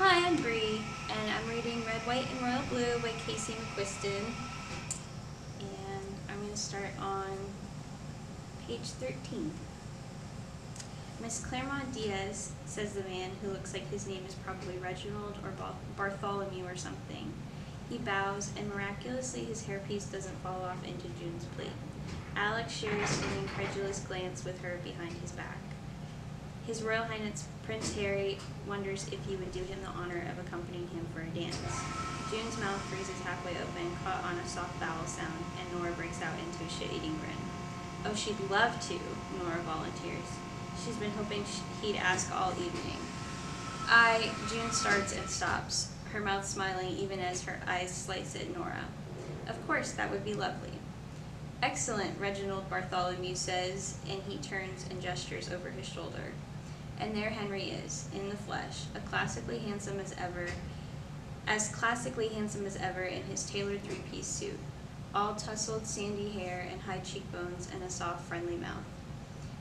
Hi, I'm Bri, and I'm reading Red, White, and Royal Blue by Casey McQuiston. And I'm going to start on page 13. Miss Claremont Diaz, says the man, who looks like his name is probably Reginald or Bartholomew or something. He bows, and miraculously his hairpiece doesn't fall off into June's plate. Alex shares an incredulous glance with her behind his back. His Royal Highness Prince Harry wonders if you would do him the honor of accompanying him for a dance. June's mouth freezes halfway open, caught on a soft vowel sound, and Nora breaks out into a shit-eating grin. Oh, she'd love to, Nora volunteers. She's been hoping he'd ask all evening. June starts and stops, her mouth smiling even as her eyes slice at Nora. Of course, that would be lovely. Excellent, Reginald Bartholomew says, and he turns and gestures over his shoulder. And there Henry is, in the flesh, as classically handsome as ever in his tailored three-piece suit, all tousled sandy hair and high cheekbones and a soft, friendly mouth.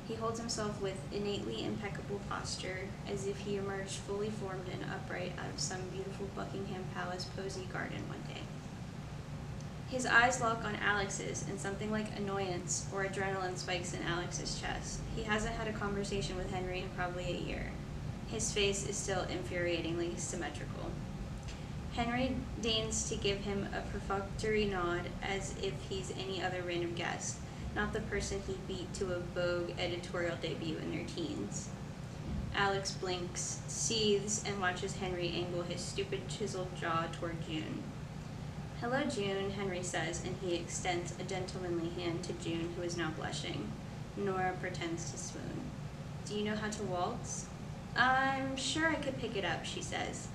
He holds himself with innately impeccable posture, as if he emerged fully formed and upright out of some beautiful Buckingham Palace posy garden one day. His eyes lock on Alex's, and something like annoyance or adrenaline spikes in Alex's chest. He hasn't had a conversation with Henry in probably a year. His face is still infuriatingly symmetrical. Henry deigns to give him a perfunctory nod as if he's any other random guest, not the person he beat to a Vogue editorial debut in their teens. Alex blinks, seethes, and watches Henry angle his stupid chiseled jaw toward June. Hello, June, Henry says, and he extends a gentlemanly hand to June, who is now blushing. Nora pretends to swoon. Do you know how to waltz? I'm sure I could pick it up, she says.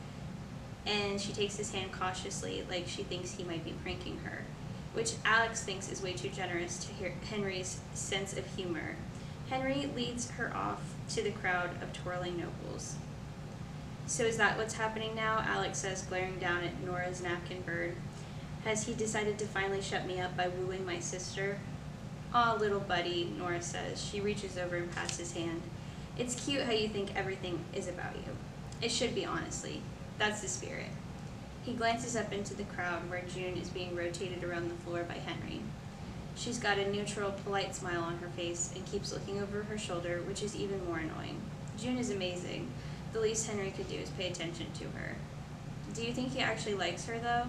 And she takes his hand cautiously, like she thinks he might be pranking her, which Alex thinks is way too generous to Henry's sense of humor. Henry leads her off to the crowd of twirling nobles. So is that what's happening now? Alex says, glaring down at Nora's napkin bird. Has he decided to finally shut me up by wooing my sister? Aw, little buddy, Nora says. She reaches over and pats his hand. It's cute how you think everything is about you. It should be, honestly. That's the spirit. He glances up into the crowd where June is being rotated around the floor by Henry. She's got a neutral, polite smile on her face and keeps looking over her shoulder, which is even more annoying. June is amazing. The least Henry could do is pay attention to her. Do you think he actually likes her, though?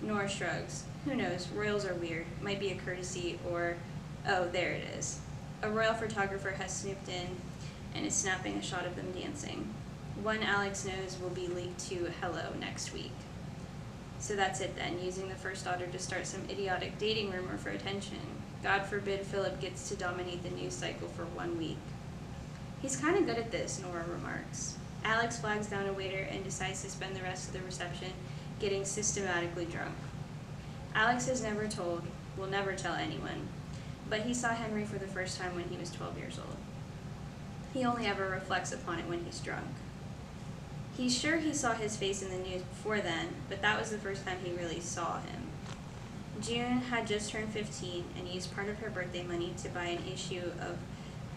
Nora shrugs. Who knows? Royals are weird. Might be a courtesy or... Oh, there it is. A royal photographer has snooped in and is snapping a shot of them dancing. One Alex knows will be leaked to Hello next week. So that's it then, using the first daughter to start some idiotic dating rumor for attention. God forbid Philip gets to dominate the news cycle for 1 week. He's kind of good at this, Nora remarks. Alex flags down a waiter and decides to spend the rest of the reception getting systematically drunk. Alex has never told, will never tell anyone, but he saw Henry for the first time when he was 12 years old. He only ever reflects upon it when he's drunk. He's sure he saw his face in the news before then, but that was the first time he really saw him. June had just turned 15 and used part of her birthday money to buy an issue of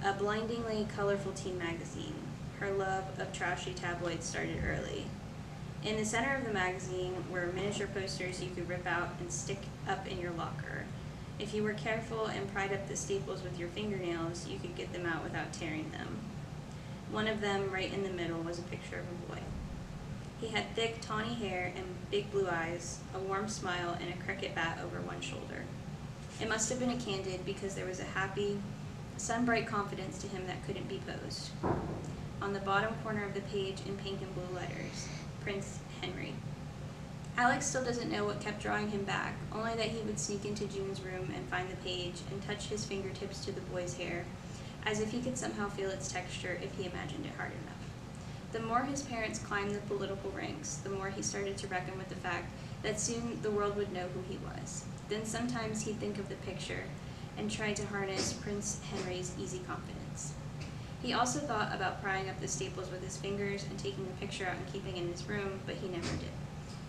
a blindingly colorful teen magazine. Her love of trashy tabloids started early. In the center of the magazine were miniature posters you could rip out and stick up in your locker. If you were careful and pried up the staples with your fingernails, you could get them out without tearing them. One of them, right in the middle, was a picture of a boy. He had thick, tawny hair and big blue eyes, a warm smile, and a cricket bat over one shoulder. It must have been a candid because there was a happy, sun-bright confidence to him that couldn't be posed. On the bottom corner of the page, in pink and blue letters, Prince Henry. Alex still doesn't know what kept drawing him back, only that he would sneak into June's room and find the page and touch his fingertips to the boy's hair, as if he could somehow feel its texture if he imagined it hard enough. The more his parents climbed the political ranks, the more he started to reckon with the fact that soon the world would know who he was. Then sometimes he'd think of the picture and try to harness Prince Henry's easy confidence. He also thought about prying up the staples with his fingers and taking the picture out and keeping it in his room, but he never did.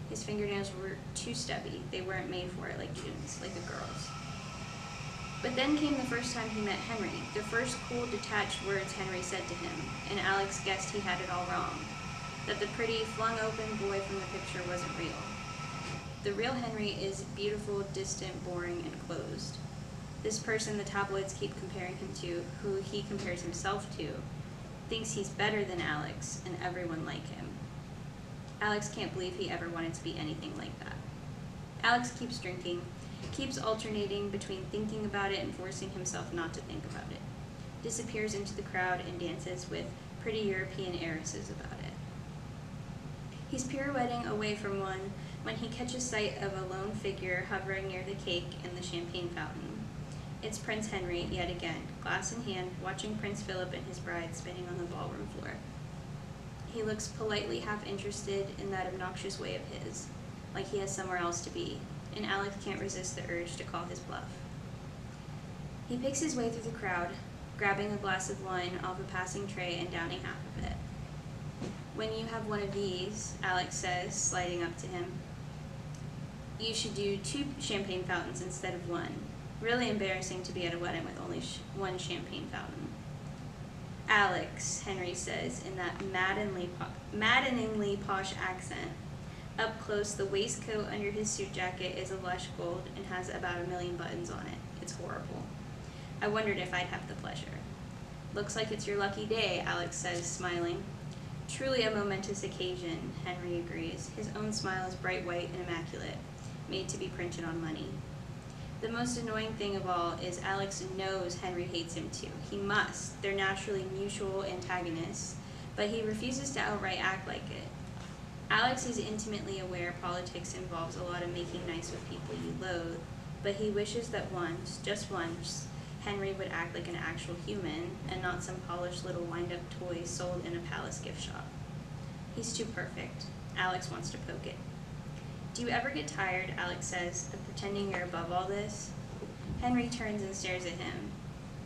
His fingernails were too stubby. They weren't made for it like June's, like a girl's. But then came the first time he met Henry, the first cool, detached words Henry said to him, and Alex guessed he had it all wrong. that the pretty, flung-open boy from the picture wasn't real. The real Henry is beautiful, distant, boring, and closed. This person the tabloids keep comparing him to, who he compares himself to, thinks he's better than Alex and everyone like him. Alex can't believe he ever wanted to be anything like that. Alex keeps drinking, keeps alternating between thinking about it and forcing himself not to think about it. Disappears into the crowd and dances with pretty European heiresses about it. He's pirouetting away from one when he catches sight of a lone figure hovering near the cake and the champagne fountain. It's Prince Henry, yet again, glass in hand, watching Prince Philip and his bride spinning on the ballroom floor. He looks politely half-interested in that obnoxious way of his, like he has somewhere else to be, and Alex can't resist the urge to call his bluff. He picks his way through the crowd, grabbing a glass of wine off a passing tray and downing half of it. "When you have one of these," Alex says, sliding up to him, "you should do 2 champagne fountains instead of 1. Really embarrassing to be at a wedding with only 1 champagne fountain." "Alex," Henry says in that maddeningly posh accent. Up close, the waistcoat under his suit jacket is a lush gold and has about 1 million buttons on it. It's horrible. "I wondered if I'd have the pleasure." "Looks like it's your lucky day," Alex says, smiling. "Truly a momentous occasion," Henry agrees. His own smile is bright white and immaculate, made to be printed on money. The most annoying thing of all is Alex knows Henry hates him too. He must. They're naturally mutual antagonists, but he refuses to outright act like it. Alex is intimately aware politics involves a lot of making nice with people you loathe, but he wishes that once, just once, Henry would act like an actual human and not some polished little wind-up toy sold in a palace gift shop. He's too perfect. Alex wants to poke it. "Do you ever get tired," Alex says, "of pretending you're above all this?" Henry turns and stares at him.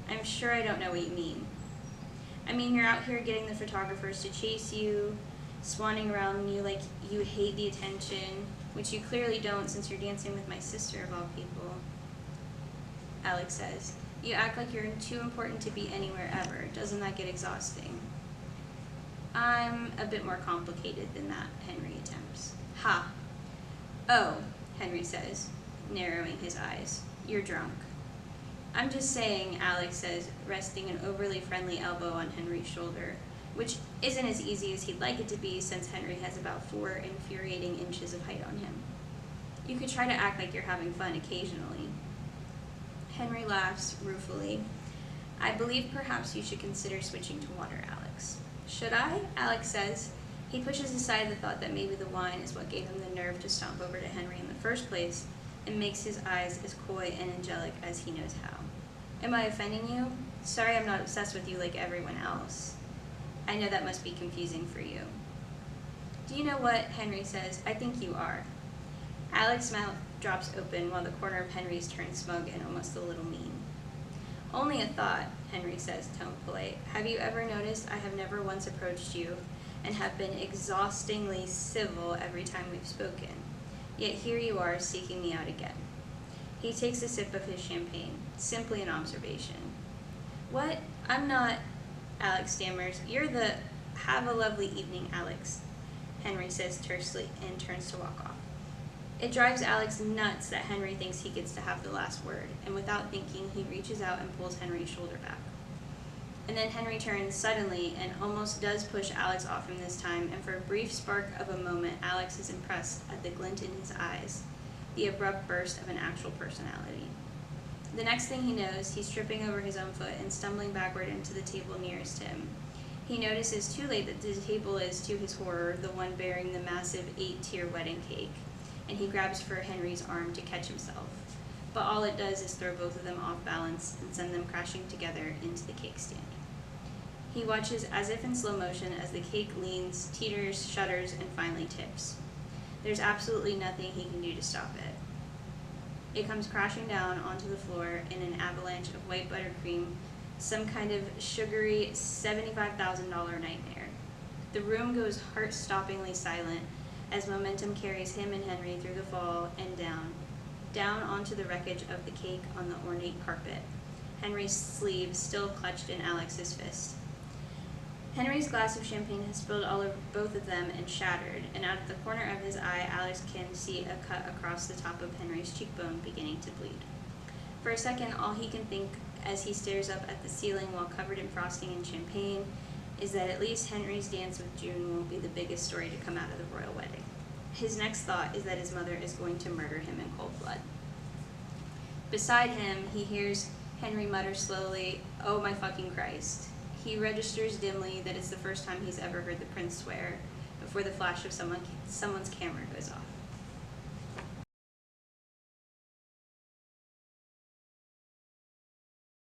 "I'm sure I don't know what you mean." "I mean, you're out here getting the photographers to chase you, swanning around you like you hate the attention, which you clearly don't since you're dancing with my sister of all people." Alex says, "You act like you're too important to be anywhere ever. Doesn't that get exhausting?" "I'm a bit more complicated than that," Henry attempts. "Ha! Oh," Henry says, narrowing his eyes. "You're drunk." "I'm just saying," Alex says, resting an overly friendly elbow on Henry's shoulder, which isn't as easy as he'd like it to be since Henry has about 4 infuriating inches of height on him. "You could try to act like you're having fun occasionally." Henry laughs ruefully. "I believe perhaps you should consider switching to water, Alex." "Should I?" Alex says. He pushes aside the thought that maybe the wine is what gave him the nerve to stomp over to Henry in the first place and makes his eyes as coy and angelic as he knows how. "Am I offending you? Sorry I'm not obsessed with you like everyone else. I know that must be confusing for you." "Do you know what?" Henry says. "I think you are." Alex's mouth drops open while the corner of Henry's turns smug and almost a little mean. "Only a thought," Henry says, tone polite. "Have you ever noticed I have never once approached you and have been exhaustingly civil every time we've spoken? Yet here you are seeking me out again." He takes a sip of his champagne, simply an observation. "What? I'm not," Alex stammers. "You're the—" "Have a lovely evening, Alex," Henry says tersely and turns to walk off. It drives Alex nuts that Henry thinks he gets to have the last word, and without thinking, he reaches out and pulls Henry's shoulder back. And then Henry turns suddenly and almost does push Alex off him this time, and for a brief spark of a moment, Alex is impressed at the glint in his eyes, the abrupt burst of an actual personality. The next thing he knows, he's tripping over his own foot and stumbling backward into the table nearest him. He notices too late that the table is, to his horror, the one bearing the massive 8-tier wedding cake, and he grabs for Henry's arm to catch himself. But all it does is throw both of them off balance and send them crashing together into the cake stand. He watches as if in slow motion as the cake leans, teeters, shudders, and finally tips. There's absolutely nothing he can do to stop it. It comes crashing down onto the floor in an avalanche of white buttercream, some kind of sugary $75,000 nightmare. The room goes heart-stoppingly silent as momentum carries him and Henry through the fall and down onto the wreckage of the cake on the ornate carpet, Henry's sleeve still clutched in Alex's fist. Henry's glass of champagne has spilled all over both of them and shattered, and out of the corner of his eye, Alex can see a cut across the top of Henry's cheekbone beginning to bleed. For a second, all he can think as he stares up at the ceiling while covered in frosting and champagne is that at least Henry's dance with June won't be the biggest story to come out of the royal wedding. His next thought is that his mother is going to murder him in cold blood. Beside him, he hears Henry mutter slowly, "Oh my fucking Christ." He registers dimly that it's the first time he's ever heard the prince swear before the flash of someone's camera goes off.